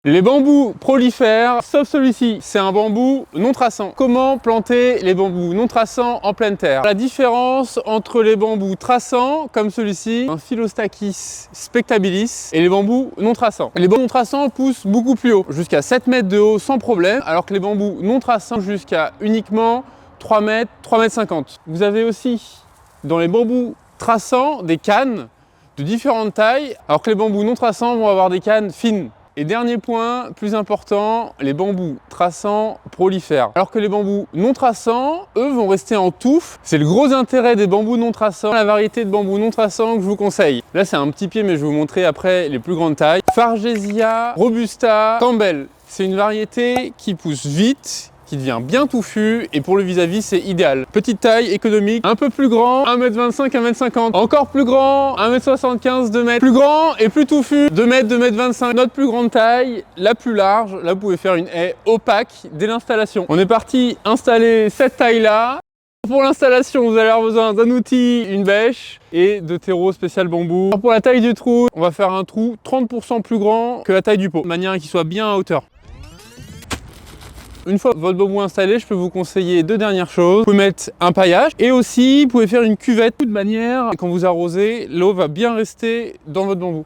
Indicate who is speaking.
Speaker 1: Les bambous prolifèrent, sauf celui-ci, c'est un bambou non traçant. Comment planter les bambous non traçants en pleine terre? La différence entre les bambous traçants, comme celui-ci, un Philostachys spectabilis, et les bambous non traçants. Les bambous non traçants poussent beaucoup plus haut, jusqu'à 7 mètres de haut sans problème, alors que les bambous non traçants jusqu'à uniquement 3 mètres, 3 mètres 50. Vous avez aussi, dans les bambous traçants, des cannes de différentes tailles, alors que les bambous non traçants vont avoir des cannes fines. Et dernier point, plus important, les bambous traçants prolifèrent. Alors que les bambous non traçants, eux, vont rester en touffe. C'est le gros intérêt des bambous non traçants, la variété de bambous non traçants que je vous conseille. Là, c'est un petit pied, mais je vais vous montrer après les plus grandes tailles. Fargesia robusta Campbell. C'est une variété qui pousse vite, qui devient bien touffu, et pour le vis-à-vis c'est idéal. Petite taille, économique, un peu plus grand, 1m25, 1m50, encore plus grand, 1m75, 2 mètres, plus grand et plus touffu, 2 mètres, 2m25. Notre plus grande taille, la plus large, là vous pouvez faire une haie opaque dès l'installation. On est parti installer cette taille-là. Pour l'installation, vous allez avoir besoin d'un outil, une bêche et de terreau spécial bambou. Alors pour la taille du trou, on va faire un trou 30% plus grand que la taille du pot, de manière à qu'il soit bien à hauteur. Une fois votre bambou installé, je peux vous conseiller deux dernières choses. Vous pouvez mettre un paillage et aussi vous pouvez faire une cuvette de manière, quand vous arrosez, l'eau va bien rester dans votre bambou.